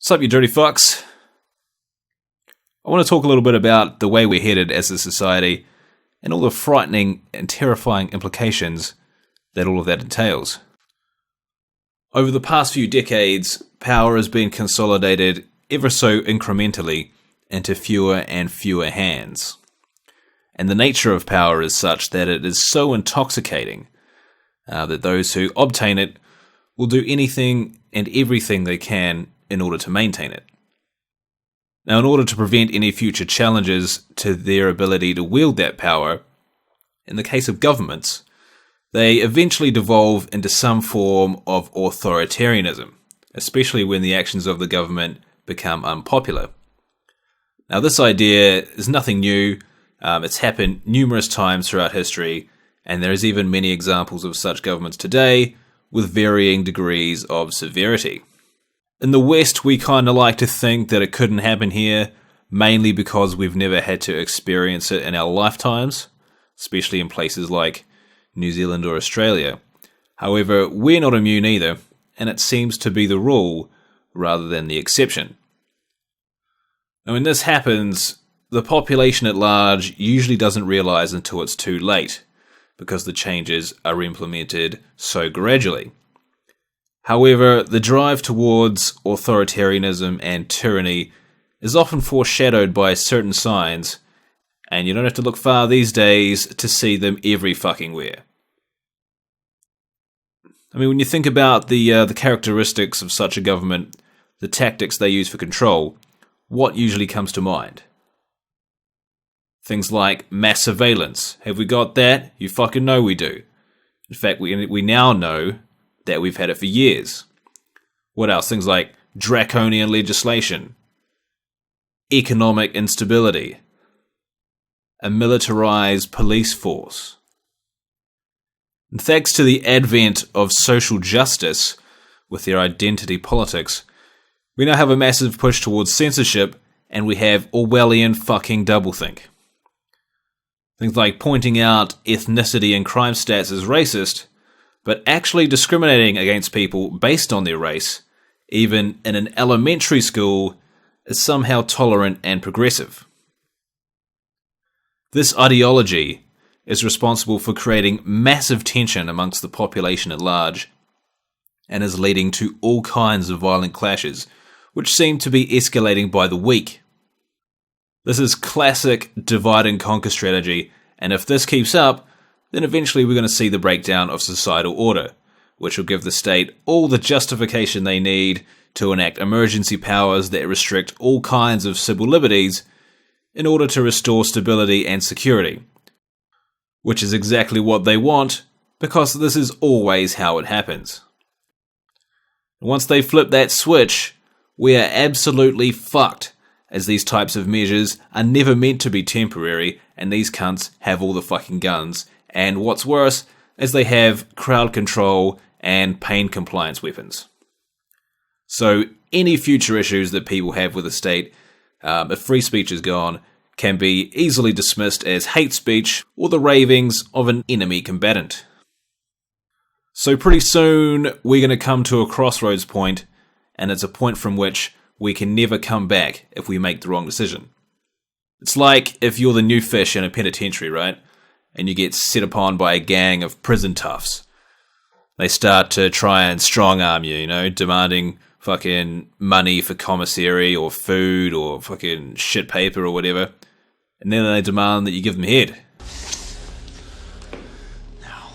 Sup, you dirty fucks? I want to talk a little bit about the way we're headed as a society and all the frightening and terrifying implications that all of that entails. Over the past few decades, power has been consolidated ever so incrementally into fewer and fewer hands. And the nature of power is such that it is so intoxicating that those who obtain it will do anything and everything they can in order to maintain it. Now, in order to prevent any future challenges to their ability to wield that power, in the case of governments, they eventually devolve into some form of authoritarianism, especially when the actions of the government become unpopular. Now, this idea is nothing new. It's happened numerous times throughout history, and there is even many examples of such governments today with varying degrees of severity. In the West, we kind of like to think that it couldn't happen here, mainly because we've never had to experience it in our lifetimes, especially in places like New Zealand or Australia. However, we're not immune either, and it seems to be the rule rather than the exception. Now, when this happens, the population at large usually doesn't realize until it's too late, because the changes are implemented so gradually. However, the drive towards authoritarianism and tyranny is often foreshadowed by certain signs, and you don't have to look far these days to see them every fucking where. I mean, when you think about the characteristics of such a government, the tactics they use for control, what usually comes to mind? Things like mass surveillance. Have we got that? You fucking know we do. In fact, we now know that we've had it for years. What else? Things like draconian legislation, economic instability, a militarized police force. And thanks to the advent of social justice with their identity politics, we now have a massive push towards censorship, and we have Orwellian fucking doublethink. Things like pointing out ethnicity and crime stats as racist, but actually discriminating against people based on their race, even in an elementary school, is somehow tolerant and progressive. This ideology is responsible for creating massive tension amongst the population at large, and is leading to all kinds of violent clashes, which seem to be escalating by the week. This is classic divide and conquer strategy, and if this keeps up, then eventually we're going to see the breakdown of societal order, which will give the state all the justification they need to enact emergency powers that restrict all kinds of civil liberties in order to restore stability and security, which is exactly what they want, because this is always how it happens. Once they flip that switch, we are absolutely fucked, as these types of measures are never meant to be temporary, and these cunts have all the fucking guns. And what's worse is they have crowd control and pain compliance weapons. So any future issues that people have with the state, if free speech is gone, can be easily dismissed as hate speech or the ravings of an enemy combatant. So pretty soon we're going to come to a crossroads point, and it's a point from which we can never come back if we make the wrong decision. It's like if you're the new fish in a penitentiary, right? And you get set upon by a gang of prison toughs. They start to try and strong arm you, demanding fucking money for commissary or food or fucking shit paper or whatever. And then they demand that you give them head. Now,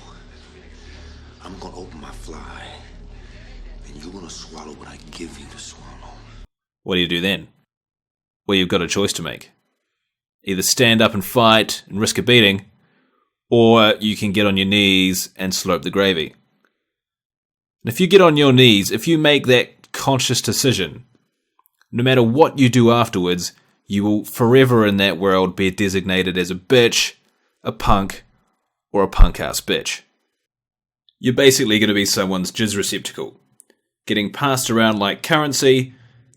I'm gonna open my fly, and you're gonna swallow what I give you to swallow. What do you do then? Well, you've got a choice to make. Either stand up and fight and risk a beating, or you can get on your knees and slurp the gravy. And if you get on your knees, if you make that conscious decision, no matter what you do afterwards, you will forever in that world be designated as a bitch, a punk, or a punk-ass bitch. You're basically going to be someone's jizz receptacle, getting passed around like currency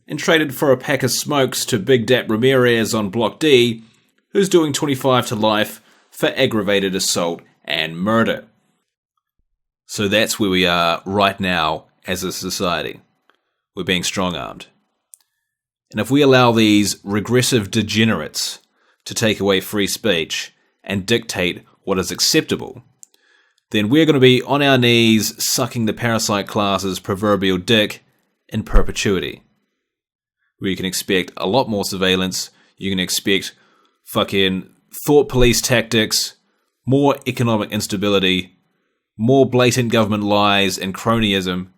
and traded for a pack of smokes to Big Dat Ramirez on Block D, who's doing 25 to life for aggravated assault and murder. So that's where we are right now as a society. We're being strong-armed. And if we allow these regressive degenerates to take away free speech and dictate what is acceptable, then we're going to be on our knees sucking the parasite class's proverbial dick in perpetuity. Where you can expect a lot more surveillance, you can expect fucking thought police tactics, more economic instability, more blatant government lies and cronyism,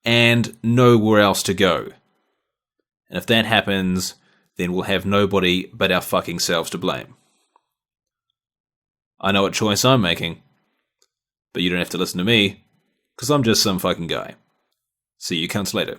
and nowhere else to go. And if that happens, then we'll have nobody but our fucking selves to blame. I know what choice I'm making, but you don't have to listen to me, because I'm just some fucking guy. See you cunts later.